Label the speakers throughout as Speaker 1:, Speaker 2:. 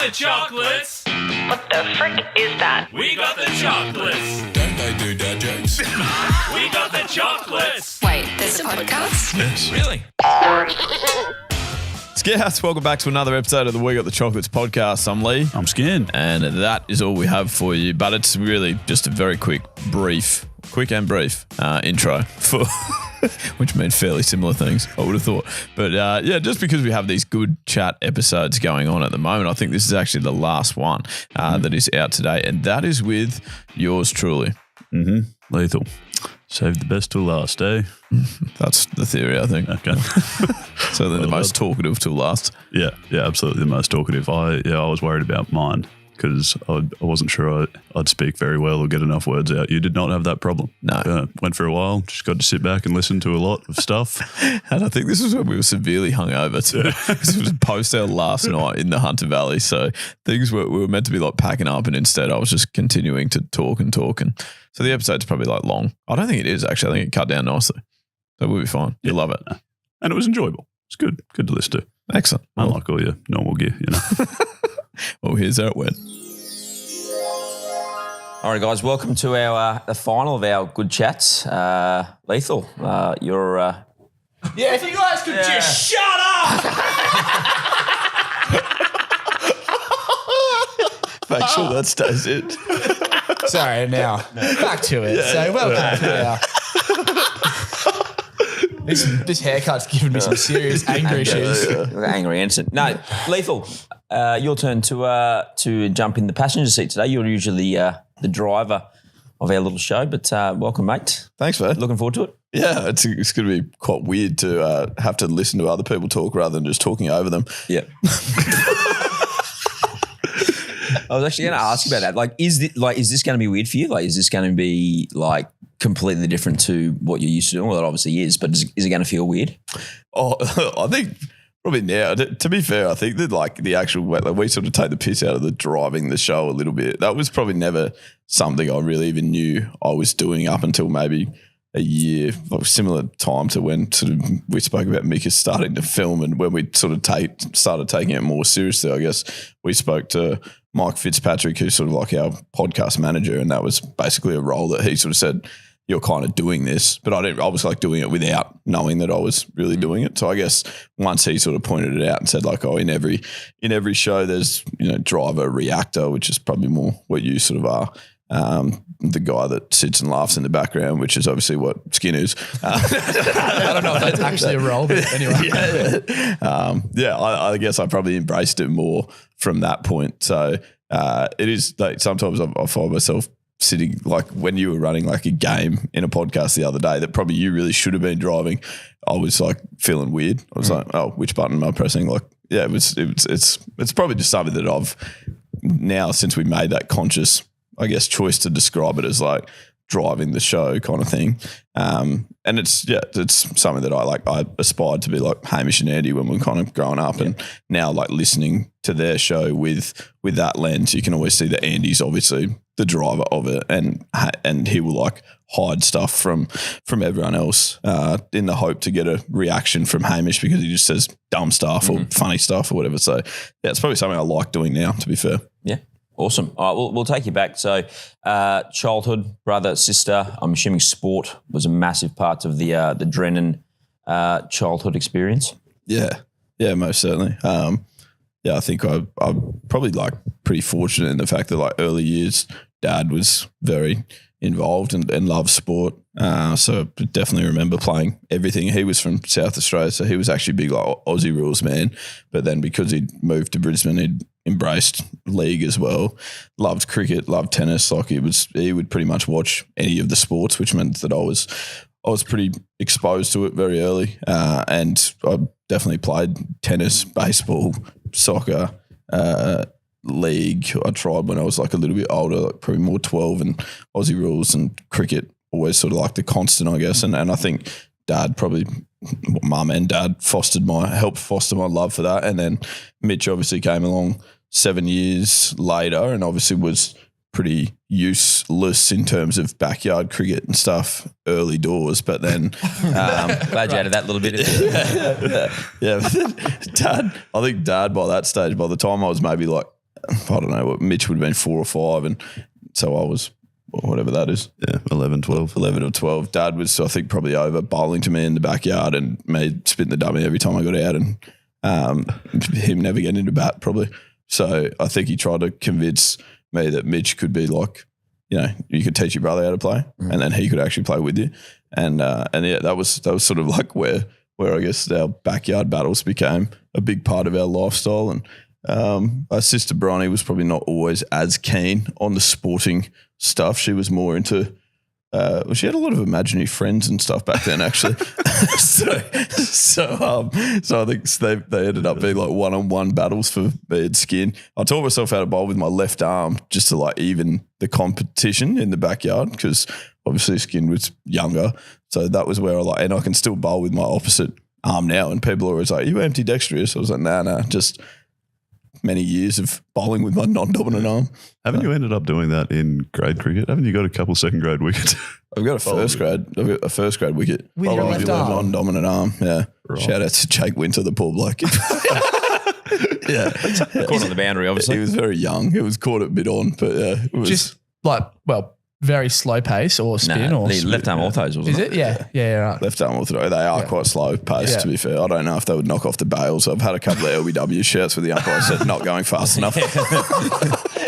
Speaker 1: the chocolates.
Speaker 2: What the frick is that?
Speaker 1: We got the chocolates.
Speaker 3: Don't they do dad jokes?
Speaker 1: We got the chocolates.
Speaker 2: Wait, there's a podcast?
Speaker 3: Yes.
Speaker 1: Really?
Speaker 4: Scouts, welcome back to another episode of the We Got the Chocolates podcast. I'm Leigh.
Speaker 5: I'm Skin.
Speaker 4: And that is all we have for you, but it's really just a very quick and brief intro for which meant fairly similar things, I would have thought. But yeah, just because we have these good chat episodes going on at the moment, I think this is actually the last one that is out today, and that is with yours truly.
Speaker 5: Mm-hmm. Lethal. Save the best till last, eh?
Speaker 4: That's the theory, I think.
Speaker 5: Okay.
Speaker 4: Certainly the most talkative till last.
Speaker 5: Yeah, absolutely the most talkative. I was worried about mine because I wasn't sure I'd speak very well or get enough words out. You did not have that problem.
Speaker 4: No.
Speaker 5: Went for a while, just got to sit back and listen to a lot of stuff.
Speaker 4: And I think this is when we were severely hungover too. This was post our last night in the Hunter Valley. So we were meant to be like packing up, and instead I was just continuing to talk. And so the episode's probably like long. I don't think it is actually. I think it cut down nicely. So we'll be fine. You'll love it.
Speaker 5: And it was enjoyable. It's good to listen to.
Speaker 4: Excellent.
Speaker 5: Unlike all your normal gear, you know.
Speaker 4: Well, here's how it went.
Speaker 6: All right, guys, welcome to our the final of our good chats. Lethal, you're...
Speaker 1: Yeah, if you guys could just shut up.
Speaker 4: Make sure that stays in.
Speaker 7: Sorry, now back to it. So welcome to our... This haircut's given me some serious anger issues.
Speaker 6: Angry Anson. No, Lethal, your turn to jump in the passenger seat today. You're usually the driver of our little show, but welcome, mate.
Speaker 4: Thanks, man.
Speaker 6: Looking forward to it.
Speaker 4: Yeah, it's going to be quite weird to have to listen to other people talk rather than just talking over them.
Speaker 6: Yeah. I was actually going to ask you about that. Like, is this going to be weird for you? Like, is this going to be like completely different to what you're used to doing? Well, it obviously is, but is it going to feel weird?
Speaker 4: Oh, I think probably now. To be fair, I think that like the actual we sort of take the piss out of the driving the show a little bit. That was probably never something I really even knew I was doing up until maybe a year, like similar time to when sort of we spoke about Mika starting to film, and when we sort of started taking it more seriously. I guess we spoke to Mike Fitzpatrick, who's sort of like our podcast manager, and that was basically a role that he sort of said, you're kind of doing this, but I was like doing it without knowing that I was really doing it. So I guess once he sort of pointed it out and said like, oh, in every show there's, driver, reactor, which is probably more what you sort of are. The guy that sits and laughs in the background, which is obviously what Skin is.
Speaker 7: I don't know if that's actually a role, but anyway.
Speaker 4: I guess I probably embraced it more from that point. So it is like sometimes I find myself sitting like when you were running like a game in a podcast the other day that probably you really should have been driving. I was like feeling weird. I was like, oh, which button am I pressing? Like, yeah, it's probably just something that I've now, since we made that conscious, I guess, choice to describe it as like driving the show kind of thing. And it's something that I aspired to be like Hamish and Andy when we were kind of growing up, and now like listening to their show with that lens, you can always see that Andy's obviously the driver of it, and he will like hide stuff from everyone else in the hope to get a reaction from Hamish because he just says dumb stuff or funny stuff or whatever. So yeah, it's probably something I like doing now, to be fair.
Speaker 6: Yeah. Awesome. All right, we'll take you back. So childhood, brother, sister, I'm assuming sport was a massive part of the Drennan childhood experience.
Speaker 4: Yeah, most certainly. I think I'm probably like pretty fortunate in the fact that like early years, Dad was very involved and loved sport. So I definitely remember playing everything. He was from South Australia, so he was actually big like Aussie rules man. But then because he'd moved to Brisbane, he'd embraced league as well. Loved cricket, loved tennis. Like he would pretty much watch any of the sports, which meant that I was pretty exposed to it very early. And I definitely played tennis, baseball, soccer, league. I tried when I was like a little bit older, like probably more 12, and Aussie rules and cricket always sort of like the constant, I guess. And I think Dad probably, Mum and Dad helped foster my love for that. And then Mitch obviously came along 7 years later and obviously was pretty useless in terms of backyard cricket and stuff early doors, but then
Speaker 6: Glad you added that little bit in.
Speaker 4: yeah, but then I think Dad by that stage, by the time I was maybe like I don't know what Mitch would have been 4 or 5, and so I was whatever that is.
Speaker 5: Yeah, 11, 12.
Speaker 4: 11 or 12. Dad was, I think, probably over bowling to me in the backyard and me spitting the dummy every time I got out, and him never getting into bat probably. So I think he tried to convince me that Mitch could be like, you know, you could teach your brother how to play, and then he could actually play with you. And yeah, that was sort of like where I guess our backyard battles became a big part of our lifestyle. And our sister Bronnie was probably not always as keen on the sporting stuff. She was more into, she had a lot of imaginary friends and stuff back then, actually. so I think they ended up being like one-on-one battles for me and Skin. I taught myself how to bowl with my left arm just to like even the competition in the backyard, because obviously Skin was younger. So that was where and I can still bowl with my opposite arm now. And people are always like, you ambidextrous? I was like, nah, just many years of bowling with my non-dominant arm.
Speaker 5: Haven't you ended up doing that in grade cricket? Haven't you got a couple second grade wickets?
Speaker 4: I've got a first grade wicket.
Speaker 7: With your left arm?
Speaker 4: Non-dominant arm, yeah.
Speaker 5: Right.
Speaker 4: Shout out to Jake Winter, the poor bloke. Yeah.
Speaker 6: Caught on the boundary, obviously.
Speaker 4: He was very young. It was caught at mid-on, but yeah. It was,
Speaker 7: Just like, very slow pace or spin or
Speaker 6: the left arm orthos, wasn't
Speaker 7: Is
Speaker 6: it?
Speaker 7: it? Yeah, right.
Speaker 4: left arm orthodox. They are quite slow paced, to be fair. I don't know if they would knock off the bails. I've had a couple of LBW shouts where the umpire said not going fast enough.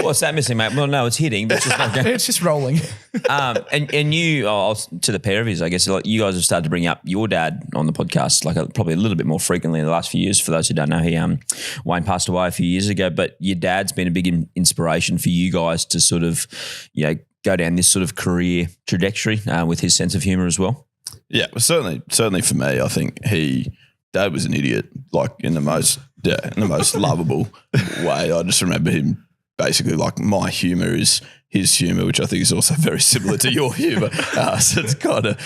Speaker 6: What's that missing, mate? Well, no, it's hitting, but it's just not going.
Speaker 7: It's just rolling.
Speaker 6: And you, to the pair of you, I guess, like you guys have started to bring up your dad on the podcast, like probably a little bit more frequently in the last few years. For those who don't know, Wayne passed away a few years ago, but your dad's been a big inspiration for you guys to sort of, go down this sort of career trajectory with his sense of humour as well.
Speaker 4: Yeah, well, certainly for me, I think Dad was an idiot, like in the most lovable way. I just remember him basically like, my humour is his humour, which I think is also very similar to your humour. So it's kind of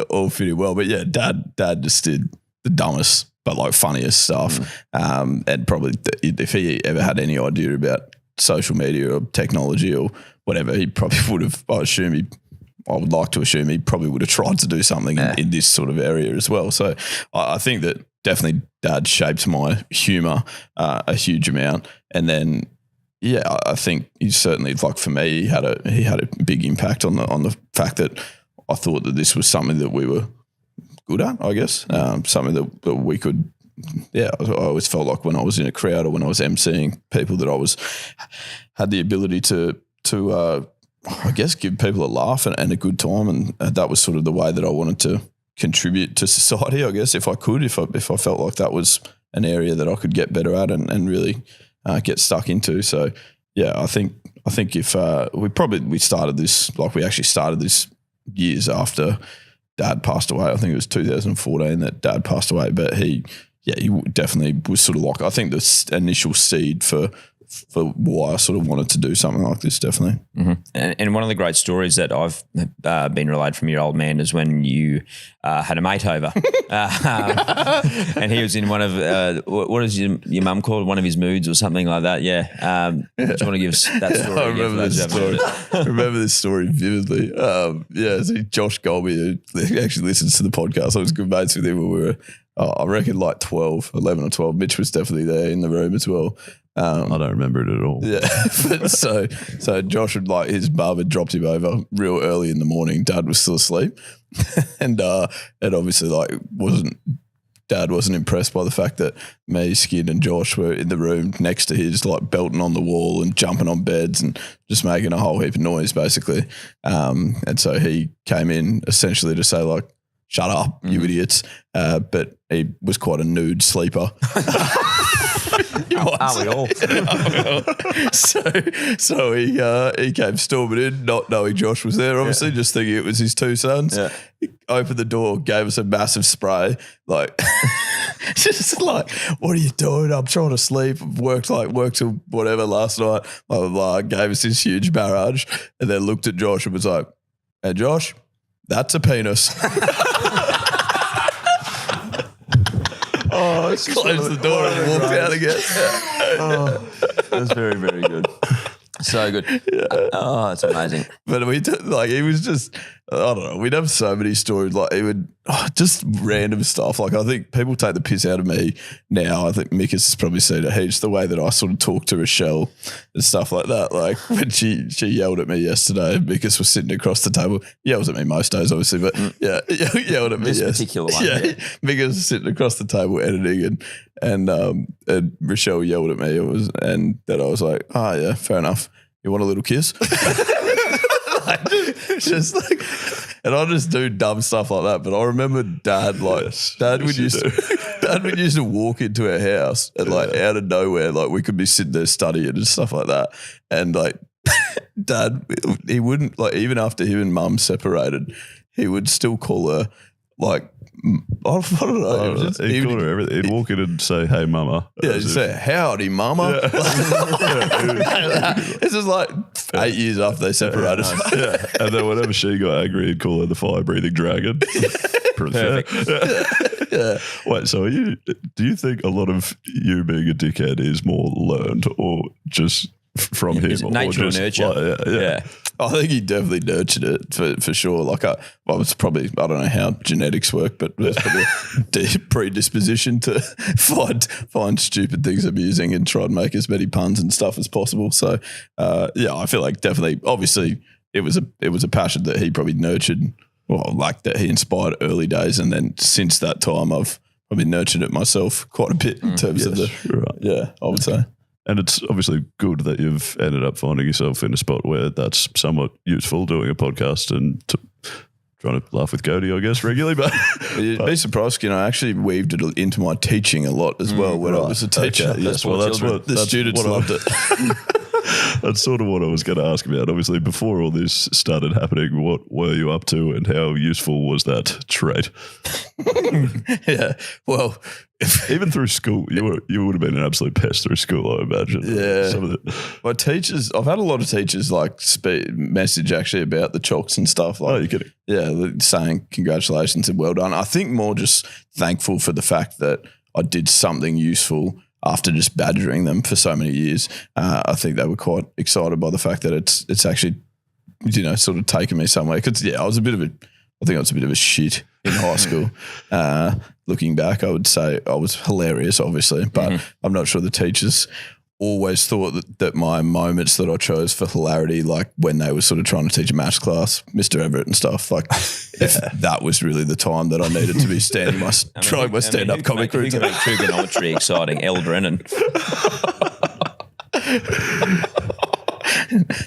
Speaker 4: all fitting well. But yeah, Dad just did the dumbest but like funniest stuff. And probably if he ever had any idea about social media or technology or whatever, he probably would have, I would like to assume he probably would have tried to do something in this sort of area as well. So I think that definitely Dad shaped my humour a huge amount. And then, yeah, I think he certainly, like for me, he had a big impact on the fact that I thought that this was something that we were good at, I guess, something that we could. Yeah, I always felt like when I was in a crowd or when I was emceeing people that I had the ability to I guess give people a laugh and a good time, and that was sort of the way that I wanted to contribute to society, I guess, if I could, if I felt like that was an area that I could get better at and really get stuck into. So yeah, I think if we started this, like we actually started this years after Dad passed away. I think it was 2014 that Dad passed away, but he definitely was sort of like, I think the initial seed for why I sort of wanted to do something like this, definitely.
Speaker 6: Mm-hmm. And one of the great stories that I've been relayed from your old man is when you had a mate over and he was in one of, what is your mum called? One of his moods or something like that. Yeah. Do you want to give us that story?
Speaker 4: I remember this story. I remember this story vividly. So Josh Golby, who actually listens to the podcast, I was good mates with him when we were, I reckon like 11 or 12. Mitch was definitely there in the room as well.
Speaker 5: I don't remember it at all. Yeah,
Speaker 4: but so Josh would his mum had dropped him over real early in the morning. Dad was still asleep, and obviously Dad wasn't impressed by the fact that me, Skin, and Josh were in the room next to his, like belting on the wall and jumping on beds and just making a whole heap of noise, basically. And so he came in essentially to say like, "Shut up, you idiots!" But he was quite a nude sleeper.
Speaker 6: Aren't we all?
Speaker 4: So he came storming in, not knowing Josh was there, obviously, just thinking it was his two sons. Yeah. He opened the door, gave us a massive spray, like just like, "What are you doing? I'm trying to sleep. Worked till whatever last night." Blah blah blah. Gave us this huge barrage, and then looked at Josh and was like, "Hey Josh, that's a penis." Oh, closed the door and walked out again.
Speaker 6: That's very, very good. So good. Yeah. Oh, it's amazing.
Speaker 4: But he was just, I don't know. We'd have so many stories. Like it would just random stuff. Like I think people take the piss out of me now. I think Mikas has probably seen it heaps. The way that I sort of talk to Rochelle and stuff like that. Like when she yelled at me yesterday, Mikas was sitting across the table. Yells at me most days, obviously, but yelled at me.
Speaker 6: This particular one.
Speaker 4: Yeah, Mikas was sitting across the table editing, and Rochelle yelled at me. And then I was like, oh yeah, fair enough. You want a little kiss? just like, and I just do dumb stuff like that. But I remember Dad would used to walk into our house and like out of nowhere, like we could be sitting there studying and stuff like that, and like Dad, he wouldn't, like, even after him and Mum separated, he would still call her like, I don't know.
Speaker 5: He'd call her everything. He'd walk in and say, "Hey, Mama."
Speaker 4: Yeah, he'd say, "Howdy, Mama." Yeah. This is like 8 years after they separated.
Speaker 5: Yeah. And then whenever she got angry, he'd call her the fire-breathing dragon. Perfect.
Speaker 4: Yeah.
Speaker 5: Wait, so do you think a lot of you being a dickhead is more learned or just from him?
Speaker 6: Is it nature or nurture?
Speaker 5: Yeah.
Speaker 4: I think he definitely nurtured it for sure. Like I was probably, I don't know how genetics work, but there's probably a predisposition to find stupid things amusing and try and make as many puns and stuff as possible. So yeah, I feel like definitely, obviously, it was a passion that he probably nurtured, well, like that he inspired early days, and then since that time, I've probably nurtured it myself quite a bit in terms of I would say.
Speaker 5: And it's obviously good that you've ended up finding yourself in a spot where that's somewhat useful, doing a podcast and trying to laugh with Cody, I guess, regularly. But
Speaker 4: you'd be surprised, I actually weaved it into my teaching a lot as well when I was a teacher.
Speaker 5: Okay. Yes, well, that's what
Speaker 4: the students loved it.
Speaker 5: That's sort of what I was going to ask about. Obviously, before all this started happening, what were you up to and how useful was that trait?
Speaker 4: Yeah, well,
Speaker 5: even through school, you would have been an absolute pest through school, I imagine.
Speaker 4: Yeah.
Speaker 5: Some of
Speaker 4: my teachers, I've had a lot of teachers like message actually about the chalks and stuff. Like,
Speaker 5: oh, you're kidding?
Speaker 4: Yeah, saying congratulations and well done. I think more just thankful for the fact that I did something useful after just badgering them for so many years. I think they were quite excited by the fact that it's actually, sort of taken me somewhere. Because I was a bit of a shit in high school. Looking back, I would say I was hilarious, obviously, but I'm not sure the teachers always thought that my moments that I chose for hilarity, like when they were sort of trying to teach a maths class, Mr. Everett and stuff, like if that was really the time that I needed to be trying my stand-up comic routine.
Speaker 6: Who can make trigonometry exciting? El Drennan.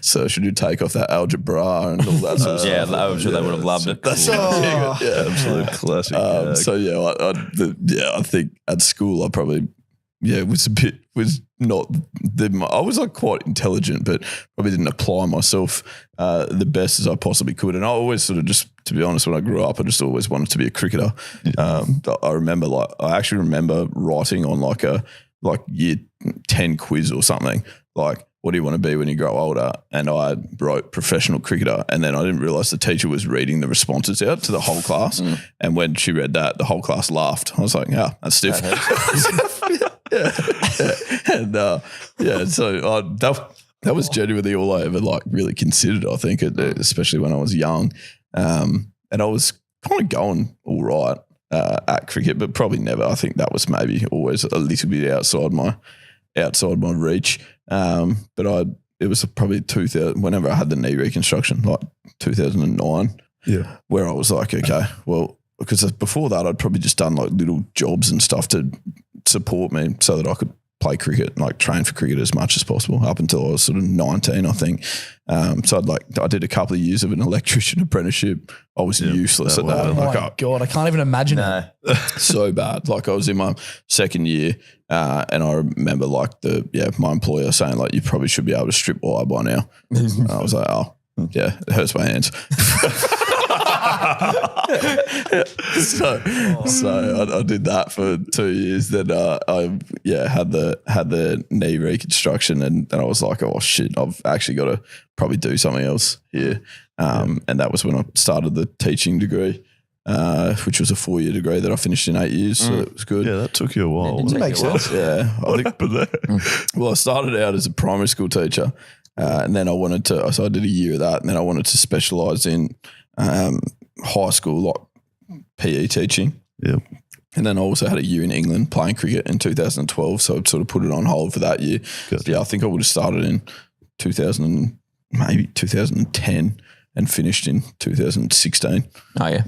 Speaker 4: So should you take off that algebra and all that sort of stuff?
Speaker 6: Yeah, I'm sure they would have loved it.
Speaker 4: That's
Speaker 5: absolute classic.
Speaker 4: So I think at school I probably I was like quite intelligent, but probably didn't apply myself the best as I possibly could. And I always sort of just, to be honest, when I grew up, I just always wanted to be a cricketer. I actually remember writing on like a year 10 quiz or something, like, what do you want to be when you grow older? And I wrote professional cricketer. And then I didn't realize the teacher was reading the responses out to the whole class. And when she read that, the whole class laughed. I was like, that's stiff. So that was genuinely all I ever like really considered, I think, especially when I was young. And I was kind of going all right at cricket, but probably never. I think that was maybe always a little bit outside my reach. But it was probably 2000, whenever I had the knee reconstruction, like 2009, where I was like, okay, well, because before that I'd probably just done like little jobs and stuff to support me so that I could play cricket and like train for cricket as much as possible up until I was sort of 19, I think. So I did a couple of years of an electrician apprenticeship. I was useless at that.
Speaker 7: Oh my God, I can't even imagine it.
Speaker 4: So bad. Like I was in my second year and I remember like my employer saying like, you probably should be able to strip wire by now. I was like, oh yeah, it hurts my hands. So I did that for 2 years. Then I had the knee reconstruction, and then I was like, oh shit, I've actually got to probably do something else here. And that was when I started the teaching degree, which was a 4-year degree that I finished in 8 years. So it was good.
Speaker 5: Yeah, that took you a while.
Speaker 7: It makes sense.
Speaker 4: Yeah,
Speaker 5: What happened there?
Speaker 4: Well, I started out as a primary school teacher, and then I did a year of that, and then I wanted to specialise in high school, like PE teaching.
Speaker 5: Yep.
Speaker 4: And then I also had a year in England playing cricket in 2012. So I'd sort of put it on hold for that year.
Speaker 5: Gotcha.
Speaker 4: Yeah, I think I would have started in 2010 and finished in 2016.
Speaker 6: Oh, yeah.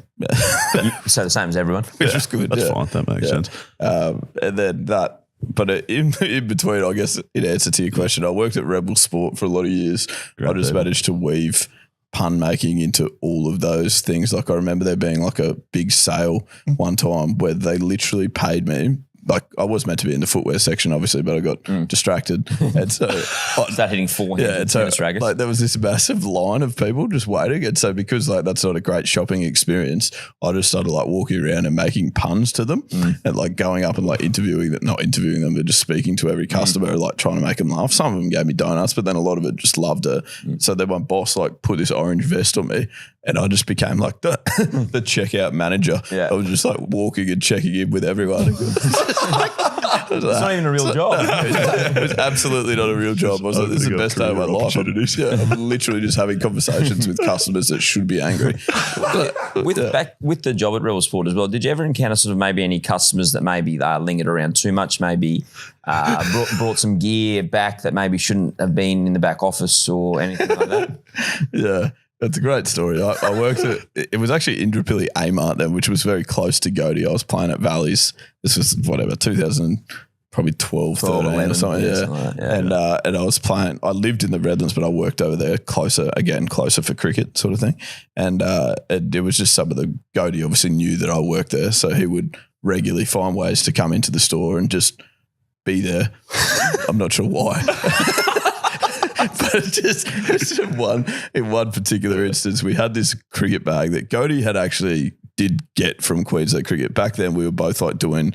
Speaker 6: So the same as everyone.
Speaker 4: Which was good.
Speaker 5: That's fine. That makes sense.
Speaker 4: And then that, but in between, I guess, in answer to your question, I worked at Rebel Sport for a lot of years.
Speaker 5: Great,
Speaker 4: I just
Speaker 5: David.
Speaker 4: managed to weave pun making into all of those things. Like I remember there being like a big sale one time where they literally paid me. Like I was meant to be in the footwear section, obviously, but I got distracted, and so
Speaker 6: Start hitting 400
Speaker 4: yeah, and so
Speaker 6: tennis rackets.
Speaker 4: like there was this massive line of people just waiting, and so because like that's not a great shopping experience, I just started like walking around and making puns to them, and like going up and like not interviewing them, but just speaking to every customer, like trying to make them laugh. Some of them gave me donuts, but then a lot of it just loved it. So then my boss like put this orange vest on me, and I just became like the checkout manager.
Speaker 6: Yeah.
Speaker 4: I was just like walking and checking in with everyone.
Speaker 6: It's not even a real job.
Speaker 4: It was absolutely not a real job. I was like, this is the best day of my life. I'm literally just having conversations with customers that should be angry.
Speaker 6: With the job at Rebel Sport as well, did you ever encounter sort of maybe any customers that maybe they lingered around too much, maybe brought some gear back that maybe shouldn't have been in the back office or anything like that?
Speaker 4: Yeah. That's a great story. I worked at, it was actually Indooroopilly A-Mart then, which was very close to Goaty. I was playing at Valleys. This was whatever, 2012, 13 or something. Yeah.
Speaker 6: Something like that,
Speaker 4: And I was playing, I lived in the Redlands, but I worked over there closer for cricket sort of thing. And it was just some of the Goaty obviously knew that I worked there. So he would regularly find ways to come into the store and just be there. I'm not sure why. But just in one particular instance, we had this cricket bag that Goaty had actually did get from Queensland Cricket. Back then, we were both like doing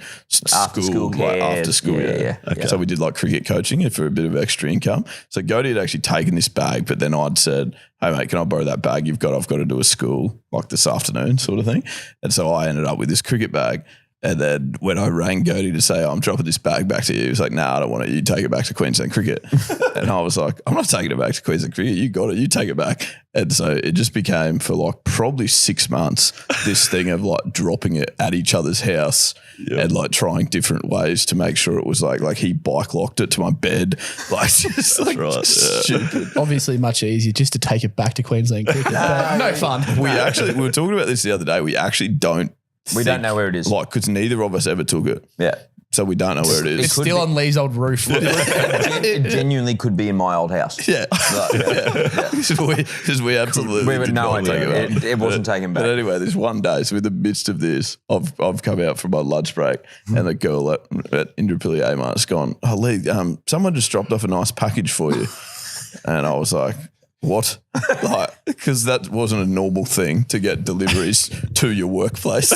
Speaker 6: After school.
Speaker 4: Yeah.
Speaker 6: Okay.
Speaker 4: So we did like cricket coaching for a bit of extra income. So Goaty had actually taken this bag, but then I'd said, hey mate, can I borrow that bag you've got? I've got to do a school like this afternoon sort of thing. And so I ended up with this cricket bag. And then when I rang Goaty to say, I'm dropping this bag back to you, he was like, nah, I don't want it. You take it back to Queensland Cricket. And I was like, I'm not taking it back to Queensland Cricket. You got it. You take it back. And so it just became for like probably 6 months, this thing of like dropping it at each other's house and like trying different ways to make sure it was like he bike locked it to my bed. Like just like stupid.
Speaker 7: Obviously much easier just to take it back to Queensland Cricket. But no fun.
Speaker 4: We were talking about this the other day. We actually don't
Speaker 6: know where it is.
Speaker 4: Like, because neither of us ever took it.
Speaker 6: Yeah.
Speaker 4: So we don't know where it is.
Speaker 7: It's still on Leigh's old roof.
Speaker 6: It genuinely could be in my old house.
Speaker 4: Yeah. Because we absolutely
Speaker 6: We had
Speaker 4: did
Speaker 6: no
Speaker 4: not take
Speaker 6: idea.
Speaker 4: it back.
Speaker 6: It wasn't taken back.
Speaker 4: But anyway, this one day, so in the midst of this, I've come out from my lunch break and the girl at Indooroopilly A-Mart's gone, oh, Leigh, someone just dropped off a nice package for you. And I was like, what? Like, because that wasn't a normal thing to get deliveries to your workplace.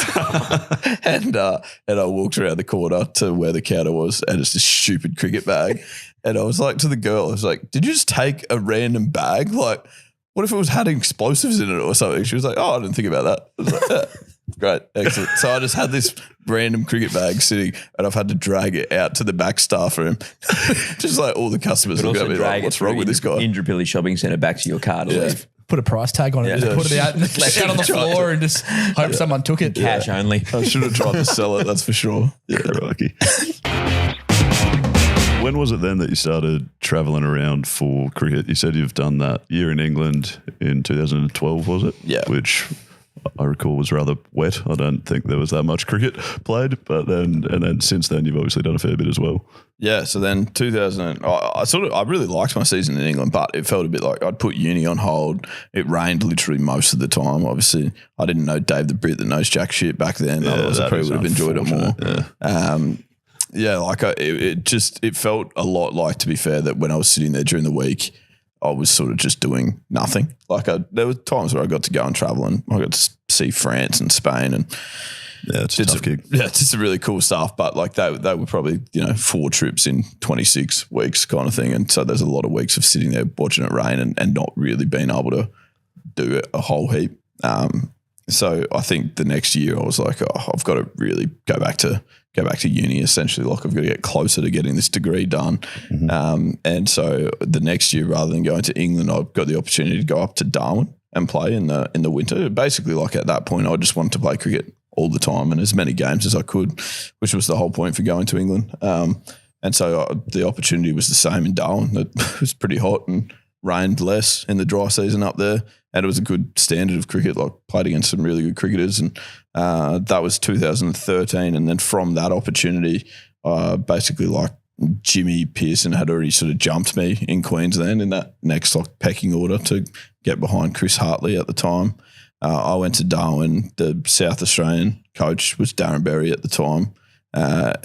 Speaker 4: and I walked around the corner to where the counter was, and it's this stupid cricket bag. And I was like to the girl, I was like, did you just take a random bag? Like, what if it had explosives in it or something? She was like, oh, I didn't think about that. I was like, yeah. Great, excellent. So I just had this random cricket bag sitting, and I've had to drag it out to the back staff room. Just like all the customers look at me like, what's wrong with this guy?
Speaker 6: Indooroopilly Shopping Centre back to your car to leave.
Speaker 7: Put a price tag on it. Just put it out on the floor and just hope someone took it.
Speaker 6: Cash only.
Speaker 4: I should have tried to sell it, that's for sure.
Speaker 5: Yeah, crikey. When was it then that you started travelling around for cricket? You said you've done that year in England in 2012, was it?
Speaker 4: Yeah.
Speaker 5: Which I recall was rather wet. I don't think there was that much cricket played, but then since then you've obviously done a fair bit as well.
Speaker 4: Yeah, so then 2000, I really liked my season in England, but it felt a bit like I'd put uni on hold. It rained literally most of the time. Obviously, I didn't know Dave the Brit that knows jack shit back then. Otherwise, I probably would have enjoyed it more. It felt a lot like, to be fair, that when I was sitting there during the week, I was sort of just doing nothing. Like there were times where I got to go and travel, and I got to see France and Spain, and
Speaker 5: it's a tough gig.
Speaker 4: Yeah, it's just really cool stuff. But like they were probably 4 trips in 26 weeks kind of thing, and so there's a lot of weeks of sitting there watching it rain and not really being able to do a whole heap. So I think the next year I was like, I've got to really go back to uni, essentially. Like I've got to get closer to getting this degree done. Mm-hmm. And so the next year, rather than going to England, I got the opportunity to go up to Darwin and play in the winter. Basically, like at that point, I just wanted to play cricket all the time and as many games as I could, which was the whole point for going to England. And so the opportunity was the same in Darwin. It was pretty hot and rained less in the dry season up there. And it was a good standard of cricket, like played against some really good cricketers. And that was 2013. And then from that opportunity, basically like Jimmy Pearson had already sort of jumped me in Queensland in that next like pecking order to get behind Chris Hartley at the time. I went to Darwin. The South Australian coach was Darren Berry at the time.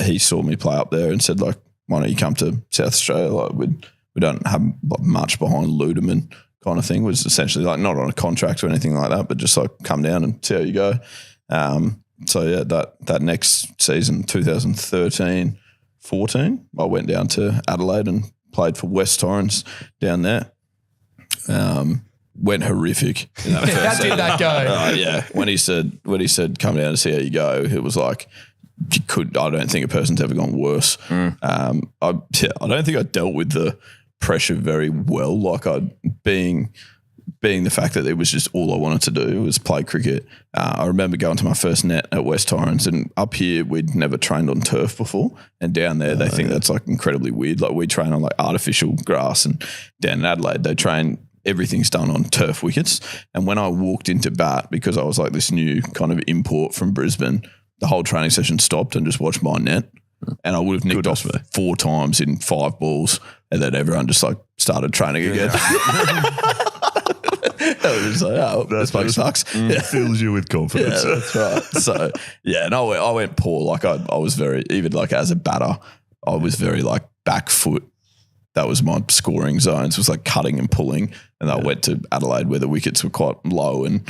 Speaker 4: He saw me play up there and said, like, why don't you come to South Australia? Like, we don't have much behind Ludeman kind of thing. Was essentially like not on a contract or anything like that, but just like come down and see how you go. So yeah, that next season, 2013-14, I went down to Adelaide and played for West Torrens down there. Went horrific in that first
Speaker 7: How did that go?
Speaker 4: yeah. When he said come down and see how you go, it was like I don't think a person's ever gone worse. I don't think I dealt with the pressure very well. Like being the fact that it was just all I wanted to do was play cricket. I remember going to my first net at West Torrens, and up here we'd never trained on turf before, and down there they think that's like incredibly weird. Like we train on like artificial grass, and down in Adelaide they train. Everything's done on turf wickets. And when I walked into bat, because I was like this new kind of import from Brisbane, the whole training session stopped and just watched my net. And I would have nicked off 4 times in 5 balls, and then everyone just like started training again. I was like, oh, this bloke sucks.
Speaker 5: It fills you with confidence.
Speaker 4: Yeah, that's right. So yeah, and I went poor. Like I was very, even like as a batter, I was very like back foot. That was my scoring zones, was like cutting and pulling. And I went to Adelaide where the wickets were quite low, and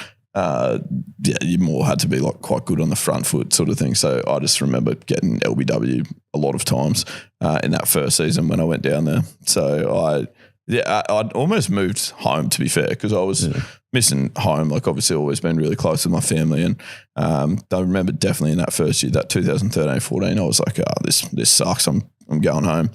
Speaker 4: you more had to be like quite good on the front foot sort of thing. So I just remember getting LBW a lot of times in that first season when I went down there. So I'd almost moved home, to be fair, because I was missing home. Like obviously always been really close with my family. And I remember definitely in that first year, that 2013-14, I was like, this sucks. I'm going home.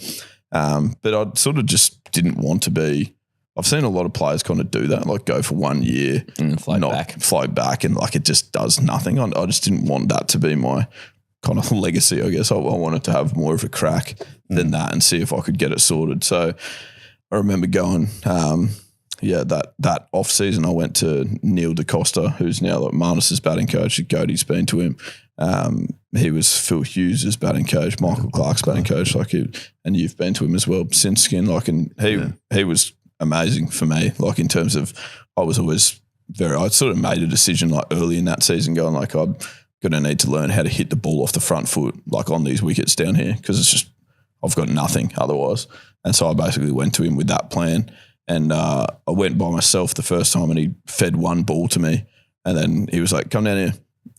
Speaker 4: But I sort of just didn't want to be. I've seen a lot of players kind of do that, like go for 1 year
Speaker 6: and float back, and like it just does nothing. I just didn't want that to be my kind of legacy, I guess. I wanted to have more of a crack than that and see if I could get it sorted. So I remember going, that off season I went to Neil DaCosta, who's now like Marnus's batting coach. Godey's been to him. He was Phil Hughes' batting coach, Michael Clark's batting coach, and you've been to him as well since Skin. He was amazing for me. Like in terms of, I sort of made a decision like early in that season, going like I'm going to need to learn how to hit the ball off the front foot, like on these wickets down here, because it's just I've got nothing otherwise. And so I basically went to him with that plan, and I went by myself the first time, and he fed 1 ball to me, and then he was like, "Come down here."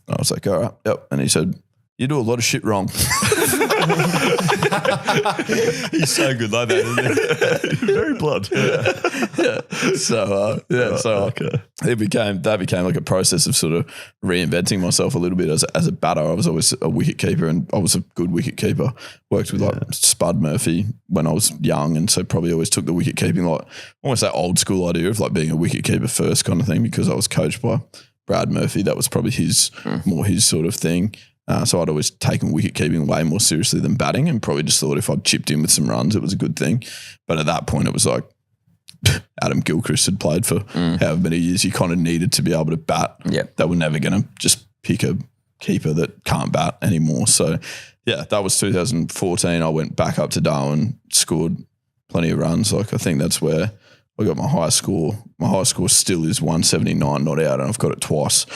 Speaker 6: I was like, all right, yep. And he said, "You do a lot of shit wrong." He's so good like that, isn't he?
Speaker 5: Very blunt.
Speaker 4: So that became like a process of sort of reinventing myself a little bit as a batter. I was always a wicket keeper, and I was a good wicket keeper. Worked with like Spud Murphy when I was young, and so probably always took the wicket keeping, like almost that old school idea of like being a wicket keeper first kind of thing, because I was coached by Brad Murphy. That was probably his sort of thing. So I'd always taken wicket keeping way more seriously than batting, and probably just thought if I'd chipped in with some runs, it was a good thing. But at that point, it was like Adam Gilchrist had played for however many years. You kind of needed to be able to bat. Yeah. They were never going to just pick a keeper that can't bat anymore. So yeah, that was 2014. I went back up to Darwin, scored plenty of runs. Like I think that's where I got my highest score. My highest score still is 179 not out, and I've got it twice.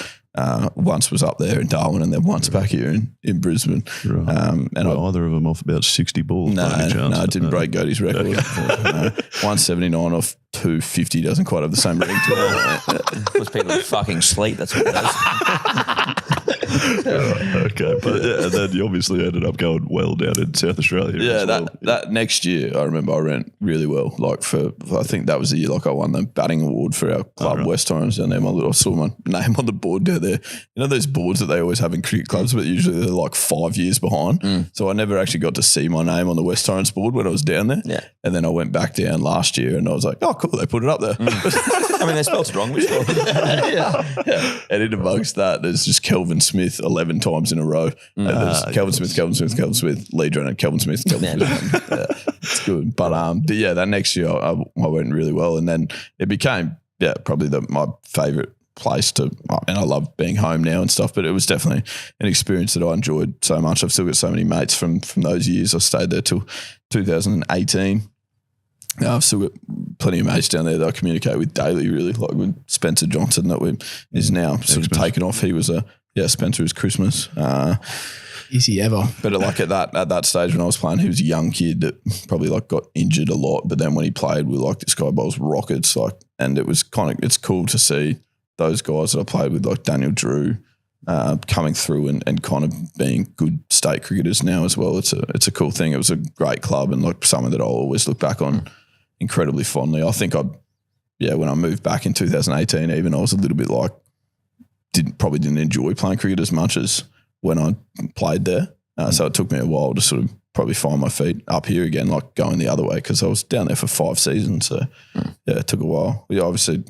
Speaker 4: Once was up there in Darwin, and then once back here in Brisbane.
Speaker 5: Right. And either of them off about 60 balls?
Speaker 4: No, I didn't break Godey's record. No. 179 off 250 doesn't quite have the same ring to it.
Speaker 6: Puts people in fucking sleep. That's what it does.
Speaker 5: Okay, but and then you obviously ended up going well down in South Australia.
Speaker 4: Yeah,
Speaker 5: as well.
Speaker 4: that next year, I remember I ran really well. Like I think that was the year I won the batting award for our club, West Torrens, down there. I saw my name on the board down there. You know those boards that they always have in cricket clubs, but usually they're like 5 years behind. So I never actually got to see my name on the West Torrens board when I was down there.
Speaker 6: Yeah.
Speaker 4: And then I went back down last year and I was like, oh, cool, they put it up there.
Speaker 6: I mean, they spelled it wrong. Which one?
Speaker 4: Yeah. And in amongst that, there's just Kelvin Smith 11 times in a row. And there's Kelvin Smith, Leigh and Kelvin Smith. Yeah, it's good. But yeah, that next year I went really well. And then it became, probably my favourite place to, and I love being home now and stuff, but it was definitely an experience that I enjoyed so much. I've still got so many mates from those years. I stayed there till 2018. I've still got plenty of mates down there that I communicate with daily, really, like with Spencer Johnson that is now sort of taken off. He was Spencer was Christmas.
Speaker 7: Is he ever?
Speaker 4: But like at that stage when I was playing, he was a young kid that probably like got injured a lot. But then when he played, we like this guy bowls rockets, and it was it's cool to see those guys that I played with, like Daniel Drew, coming through and kind of being good state cricketers now as well. It's a cool thing. It was a great club and like something that I'll always look back on incredibly fondly. I think when I moved back in 2018, even I was a little bit like probably didn't enjoy playing cricket as much as when I played there. So it took me a while to sort of probably find my feet up here again, like going the other way, because I was down there for 5 seasons. So it took a while. We obviously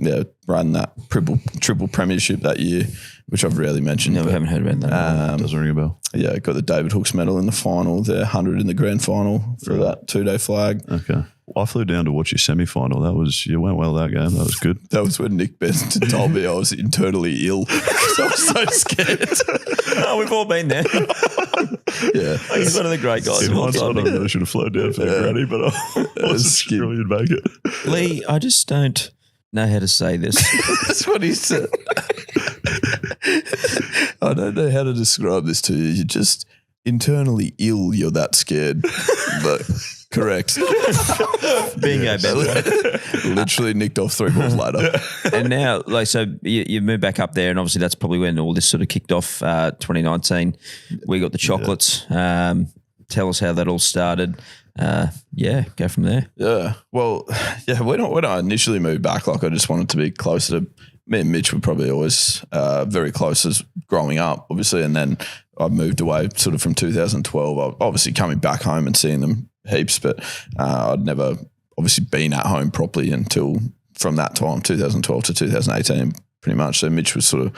Speaker 4: ran that triple premiership that year, which I've rarely mentioned.
Speaker 6: No, we haven't heard about that.
Speaker 5: Doesn't ring a bell.
Speaker 4: Yeah, got the David Hooks medal in the final, the 100 in the grand final for that 2-day flag.
Speaker 5: Okay. I flew down to watch your semi-final. You went well that game. That was good.
Speaker 4: That was when Nick Benson told me I was internally ill because I was so scared.
Speaker 6: Oh, we've all been there.
Speaker 4: Yeah.
Speaker 6: He's one of the great guys.
Speaker 5: In hindsight, I really should have flown down for the granny, but I wasn't sure you'd make it.
Speaker 6: Leigh, I just don't know how to say this.
Speaker 4: That's what he said. I don't know how to describe this to you. You're just internally ill. You're that scared. But correct.
Speaker 6: Bingo, Ben.
Speaker 4: Literally nicked off 3 balls later.
Speaker 6: And now, like, so you moved back up there, and obviously that's probably when all this sort of kicked off. 2019, we got the chocolates. Tell us how that all started. Go from there.
Speaker 4: Yeah. Well, when I initially moved back, like I just wanted to be closer to me and Mitch were probably always very close as growing up, obviously. And then I moved away sort of from 2012, obviously coming back home and seeing them heaps, but I'd never obviously been at home properly until from that time, 2012 to 2018, pretty much. So Mitch was sort of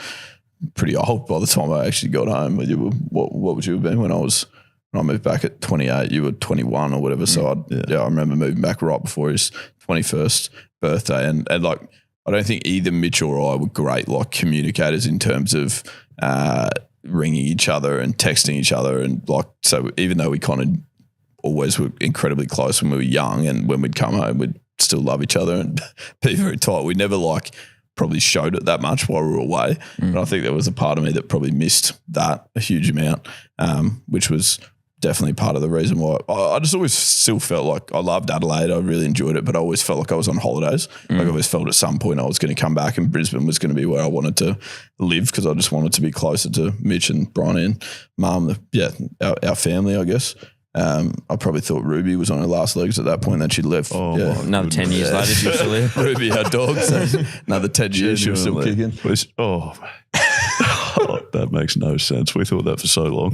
Speaker 4: pretty old by the time I actually got home. What would you have been when I moved back at 28? You were 21 or whatever. So I remember moving back right before his 21st birthday. And like, I don't think either Mitch or I were great like communicators in terms of ringing each other and texting each other. And like, so even though we kind of always were incredibly close when we were young, and when we'd come home, we'd still love each other and be very tight. We never like probably showed it that much while we were away. And I think there was a part of me that probably missed that a huge amount, which was definitely part of the reason why I just always still felt like I loved Adelaide. I really enjoyed it, but I always felt like I was on holidays. Like I always felt at some point I was going to come back and Brisbane was going to be where I wanted to live, because I just wanted to be closer to Mitch and Bronny and Mum, our family, I guess. I probably thought Ruby was on her last legs at that point, then she left.
Speaker 6: Another 10 years later, she was still there.
Speaker 4: Ruby, our dog. So another 10 years, she was still kicking.
Speaker 5: That makes no sense. We thought that for so long.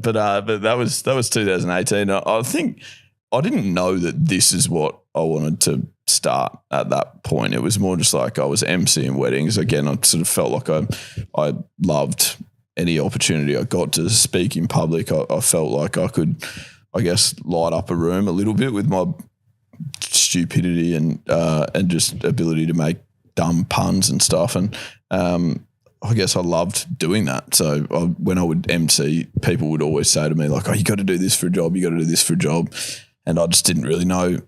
Speaker 4: But that was 2018. I think I didn't know that this is what I wanted to start at that point. It was more just like I was emceeing weddings. Again, I sort of felt like I loved any opportunity I got to speak in public. I felt like I could, I guess, light up a room a little bit with my stupidity and just ability to make dumb puns and stuff. And I guess I loved doing that. So when I would MC, people would always say to me like, "Oh, you got to do this for a job. You got to do this for a job," and I just didn't really know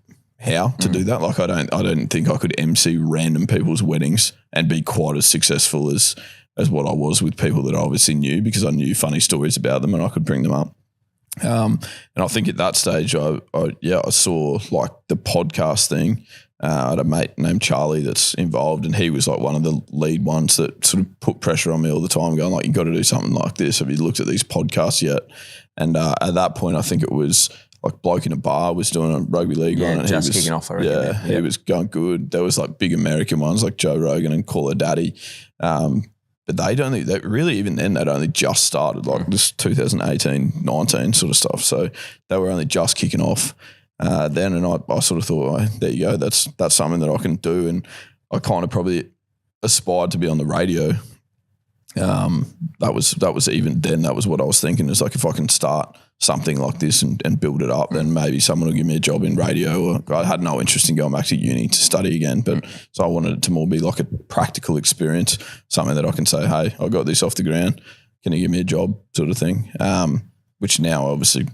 Speaker 4: how to do that. Like I don't think I could MC random people's weddings and be quite as successful as what I was with people that I obviously knew, because I knew funny stories about them and I could bring them up. And I think at that stage, I saw like the podcast thing I had a mate named Charlie that's involved, and he was like one of the lead ones that sort of put pressure on me all the time, going like, you got to do something like this. Have you looked at these podcasts yet? And at that point, I think it was like Bloke in a Bar was doing a rugby league
Speaker 6: Yeah,
Speaker 4: on it.
Speaker 6: just
Speaker 4: He was,
Speaker 6: kicking off, I reckon.
Speaker 4: he was going good. There was like big American ones like Joe Rogan and Call Her Daddy. But they'd only just started, like just 2018, 19 sort of stuff. So they were only just kicking off then. And I sort of thought, oh, there you go. That's something that I can do. And I kind of probably aspired to be on the radio. That was even then, that was what I was thinking, is like, if I can start something like this and build it up, then maybe someone will give me a job in radio. Or I had no interest in going back to uni to study again, but so I wanted it to more be like a practical experience, something that I can say, hey, I got this off the ground, can you give me a job, sort of thing. Which now obviously,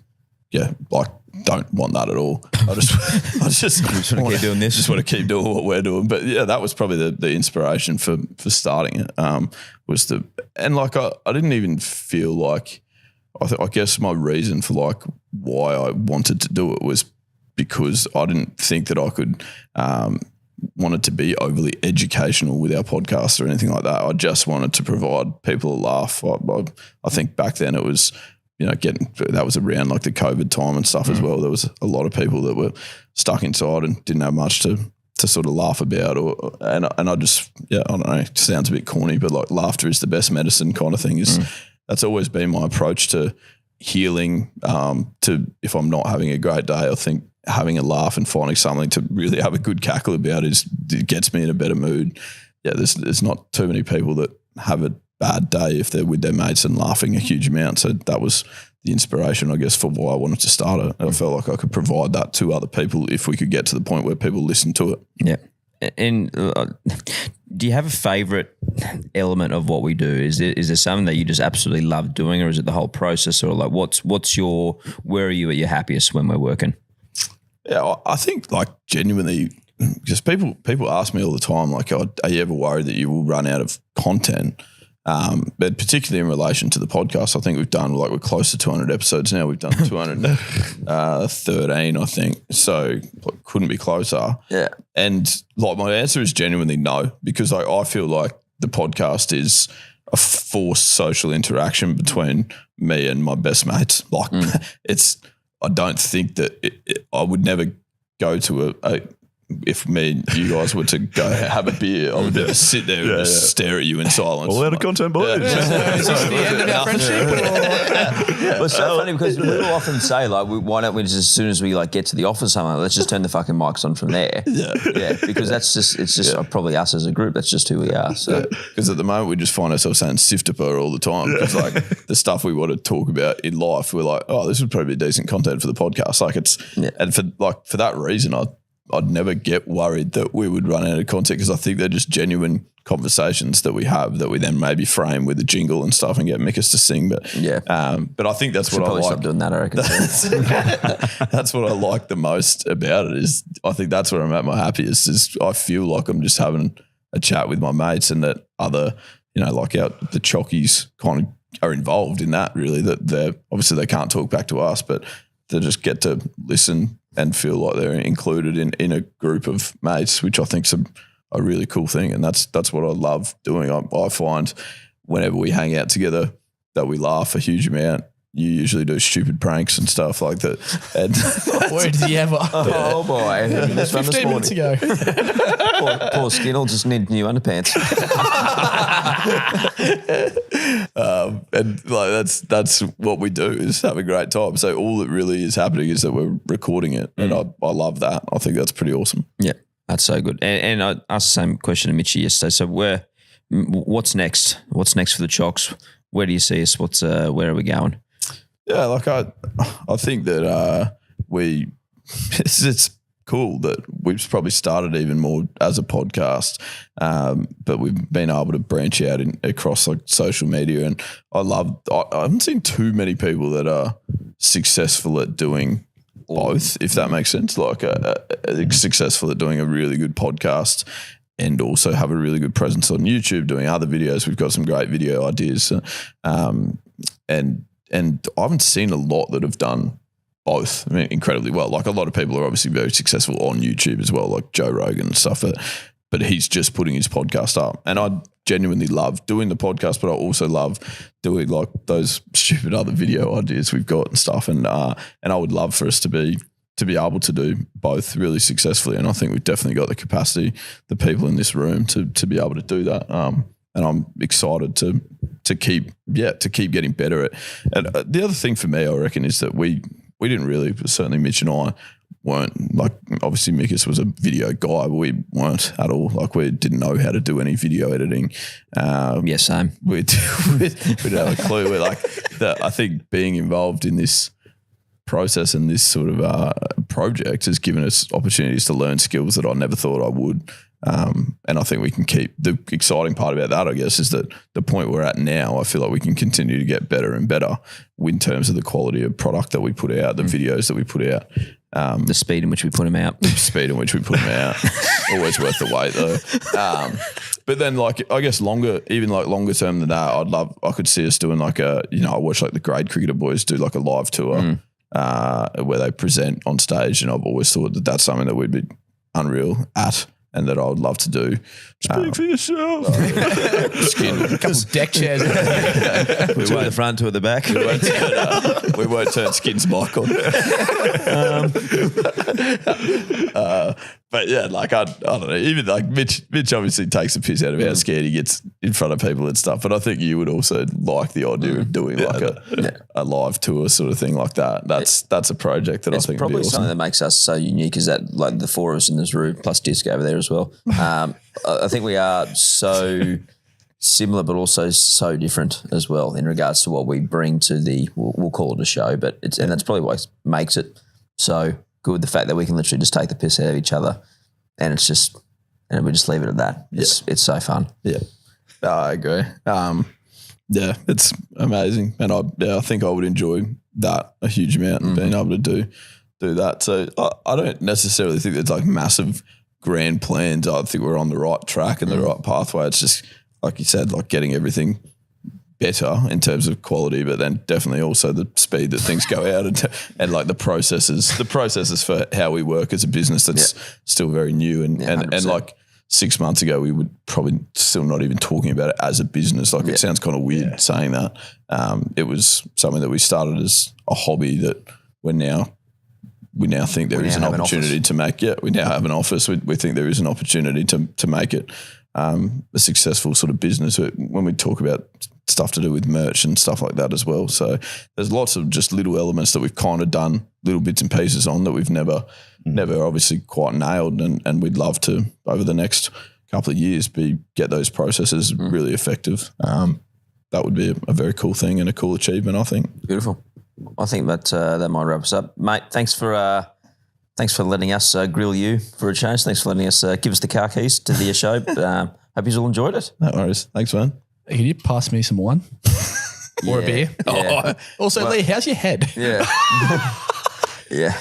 Speaker 4: like, don't want that at all. I just
Speaker 6: want to keep doing this.
Speaker 4: Just want to keep doing what we're doing. But yeah, that was probably the inspiration for starting it. I didn't even feel like, I guess my reason for like why I wanted to do it was because I didn't think that I could want it to be overly educational with our podcast or anything like that. I just wanted to provide people a laugh. I think back then it was, that was around like the COVID time and stuff as well. There was a lot of people that were stuck inside and didn't have much to sort of laugh about, and I just, I don't know, it sounds a bit corny, but like laughter is the best medicine kind of thing. That's always been my approach to healing. If I'm not having a great day, I think having a laugh and finding something to really have a good cackle about it gets me in a better mood. Yeah, there's not too many people that have a bad day if they're with their mates and laughing a huge amount. So that was the inspiration, I guess, for why I wanted to start it. I felt like I could provide that to other people if we could get to the point where people listen to it.
Speaker 6: Yeah. And do you have a favourite element of what we do? Is there something that you just absolutely love doing, or is it the whole process, or like where are you at your happiest when we're working?
Speaker 4: Yeah, I think like genuinely, because people ask me all the time, like, are you ever worried that you will run out of content? But particularly in relation to the podcast, I think we're close to 200 episodes now. We've done 213, I think. So couldn't be closer.
Speaker 6: Yeah.
Speaker 4: And like my answer is genuinely no, because I feel like the podcast is a forced social interaction between me and my best mates. Like I don't think that I would never go to if me and you guys were to go have a beer, I would never sit there and just stare at you in silence.
Speaker 5: All out of content, boys.
Speaker 7: Is this the end of our friendship?
Speaker 6: Well, it's so funny because we will often say, like, why don't we just, as soon as we like get to the office, something, let's just turn the fucking mics on from there. Yeah, because it's just probably us as a group. That's just who we are. So
Speaker 4: because at the moment we just find ourselves saying sifter all the time. Because like the stuff we want to talk about in life, we're like, oh, this would probably be decent content for the podcast. Like and for that reason, I'd never get worried that we would run out of content, because I think they're just genuine conversations that we have that we then maybe frame with a jingle and stuff and get Mickers to sing. But but I think that's what I like.
Speaker 6: Stop doing that, I reckon.
Speaker 4: That's what I like the most about it, is I think that's where I'm at my happiest, is I feel like I'm just having a chat with my mates, and that other, like the chockies kind of are involved in that, really, that they're obviously they can't talk back to us, but they just get to listen and feel like they're included in a group of mates, which I think's a really cool thing. And that's what I love doing. I find whenever we hang out together that we laugh a huge amount. You usually do stupid pranks and stuff like that. And
Speaker 7: Where did he ever?
Speaker 6: Oh boy.
Speaker 7: 15 minutes ago.
Speaker 6: Poor Skin will just need new underpants.
Speaker 4: and like that's what we do, is have a great time. So all that really is happening is that we're recording it, and I love that. I think that's pretty awesome.
Speaker 6: Yeah, that's so good. And I asked the same question to Mitchie yesterday. So what's next? What's next for the Chocks? Where do you see us? Where are we going?
Speaker 4: Yeah, like I think that it's cool that we've probably started even more as a podcast, but we've been able to branch out across like social media, and I haven't seen too many people that are successful at doing both, if that makes sense. Like successful at doing a really good podcast and also have a really good presence on YouTube doing other videos. We've got some great video ideas, and I haven't seen a lot that have done both incredibly well. Like a lot of people are obviously very successful on YouTube as well, like Joe Rogan and stuff. But he's just putting his podcast up, and I genuinely love doing the podcast, but I also love doing like those stupid other video ideas we've got and stuff. And I would love for us to be able to do both really successfully. And I think we've definitely got the capacity, the people in this room to be able to do that. And I'm excited to keep getting better at. And the other thing for me, I reckon, is that we didn't really, certainly Mitch and I weren't, like, obviously Mikus was a video guy, but we weren't at all. Like, we didn't know how to do any video editing.
Speaker 6: Yeah, same.
Speaker 4: We didn't have a clue. We're like, I think being involved in this process and this sort of project has given us opportunities to learn skills that I never thought I would. And I think we can keep, the exciting part about that, I guess, is that the point we're at now, I feel like we can continue to get better and better in terms of the quality of product that we put out, the videos that we put out.
Speaker 6: The speed in which we put them out.
Speaker 4: Always worth the wait though. But then, like, I guess longer term than that, I could see us doing like I watch like the Grade Cricketer boys do like a live tour where they present on stage, and I've always thought that that's something that we'd be unreal at, and that I would love to do.
Speaker 5: Speak for yourself.
Speaker 7: A couple of deck chairs.
Speaker 6: Two at the front, two at the back.
Speaker 4: We won't turn Skin's mic on. But yeah, like I don't know. Even like Mitch obviously takes a piss out of how scared he gets in front of people and stuff. But I think you would also like the idea of doing like a live tour sort of thing like that. That's a project that I think
Speaker 6: it's probably
Speaker 4: would be awesome.
Speaker 6: something that makes us so unique, is that like the four of us in this room plus Disc over there as well. I think we are so similar, but also so different as well in regards to what we bring to we'll call it a show, but and that's probably what makes it so good. The fact that we can literally just take the piss out of each other, and we just leave it at that. It's so fun.
Speaker 4: Yeah, I agree. Yeah, it's amazing, and I think I would enjoy that a huge amount, and being able to do that. So I don't necessarily think there's like massive grand plans. I think we're on the right track and the right pathway. It's just, like you said, like getting everything better in terms of quality, but then definitely also the speed that things go out and like the processes for how we work as a business that's still very new and like 6 months ago we would probably still not even talking about it as a business. Like it sounds kind of weird saying that. It was something that we started as a hobby that we now think there is an opportunity to make. Yeah, we now have an office. We think there is an opportunity to make it a successful sort of business when we talk about stuff to do with merch and stuff like that as well. So there's lots of just little elements that we've kind of done little bits and pieces on that we've never obviously quite nailed, and we'd love to over the next couple of years get those processes really effective. That would be a very cool thing and a cool achievement, I think.
Speaker 6: Beautiful. I think that might wrap us up, mate. Thanks for letting us grill you for a change. Thanks for letting us give us the car keys to the show. Hope you all enjoyed it.
Speaker 4: No worries. Thanks, man.
Speaker 7: Can you pass me some wine? Or a beer?
Speaker 4: Oh.
Speaker 7: Also, Leigh, how's your head?
Speaker 6: Yeah. Yeah.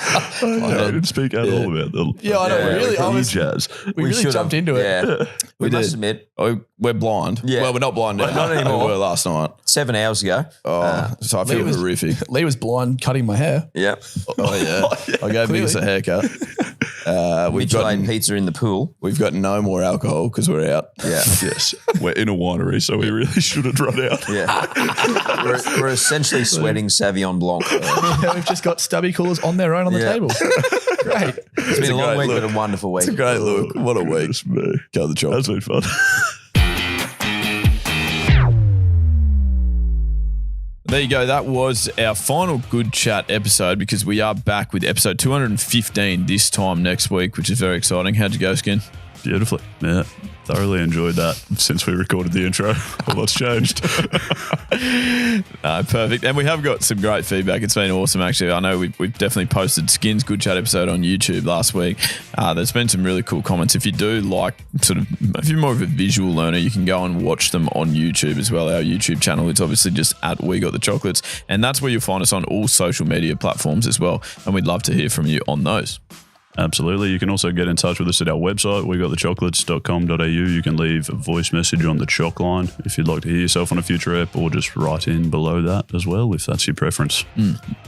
Speaker 5: I didn't speak at all about the
Speaker 7: Yeah, I know.
Speaker 5: jazz.
Speaker 7: We really jumped into it.
Speaker 6: Yeah. We must admit,
Speaker 4: We're blind.
Speaker 6: Yeah.
Speaker 4: Well, we're not blind now.
Speaker 6: Not anymore.
Speaker 4: We were last night.
Speaker 6: 7 hours ago.
Speaker 4: So I feel
Speaker 7: was-
Speaker 4: horrific.
Speaker 7: Leigh was blind cutting my hair.
Speaker 6: Yeah.
Speaker 4: Oh, yeah. I gave Mikus a haircut.
Speaker 6: Mitchell ate pizza in the pool.
Speaker 4: We've got no more alcohol because we're out.
Speaker 6: Yeah.
Speaker 5: Yes, we're in a winery, so we really shouldn't run out.
Speaker 6: Yeah. we're essentially sweating Sauvignon Blanc.
Speaker 7: We've just got stubby coolers on their own on the
Speaker 6: Yeah.
Speaker 7: table. Great.
Speaker 6: It's been a long
Speaker 4: great
Speaker 6: week,
Speaker 4: look.
Speaker 6: but a wonderful week.
Speaker 4: It's a great look. What a week.
Speaker 5: Goodness me.
Speaker 4: Go the job.
Speaker 5: That's been fun.
Speaker 4: There you go. That was our final Good Chat episode, because we are back with episode 215 this time next week, which is very exciting. How'd you go, Skin?
Speaker 5: Beautifully. Yeah. Thoroughly enjoyed that since we recorded the intro. A lot's changed.
Speaker 4: Perfect. And we have got some great feedback. It's been awesome, actually. I know we've definitely posted Skin's Good Chat episode on YouTube last week. There's been some really cool comments. If you do like if you're more of a visual learner, you can go and watch them on YouTube as well. Our YouTube channel, it's obviously just at We Got The Chocolates. And that's where you'll find us on all social media platforms as well. And we'd love to hear from you on those.
Speaker 5: Absolutely. You can also get in touch with us at our website, wegotthechocolates.com.au. You can leave a voice message on the Choc line if you'd like to hear yourself on a future ep, or just write in below that as well if that's your preference.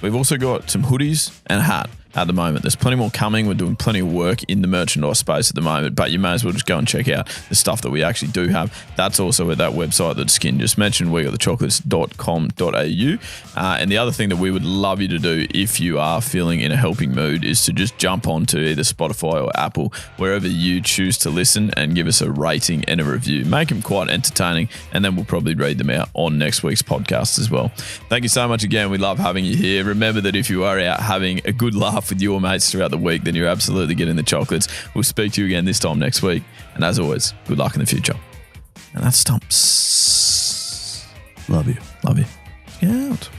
Speaker 4: We've also got some hoodies and a hat at the moment. There's plenty more coming. We're doing plenty of work in the merchandise space at the moment, but you may as well just go and check out the stuff that we actually do have. That's also at that website that Skin just mentioned, wegotthechocolates.com.au. And the other thing that we would love you to do if you are feeling in a helping mood is to just jump onto either Spotify or Apple, wherever you choose to listen, and give us a rating and a review. Make them quite entertaining, and then we'll probably read them out on next week's podcast as well. Thank you so much again. We love having you here. Remember that if you are out having a good laugh with your mates throughout the week, then you're absolutely getting the chocolates. We'll speak to you again this time next week. And as always, good luck in the future. And that's Stumps.
Speaker 5: Love you.
Speaker 4: Love you. Get out.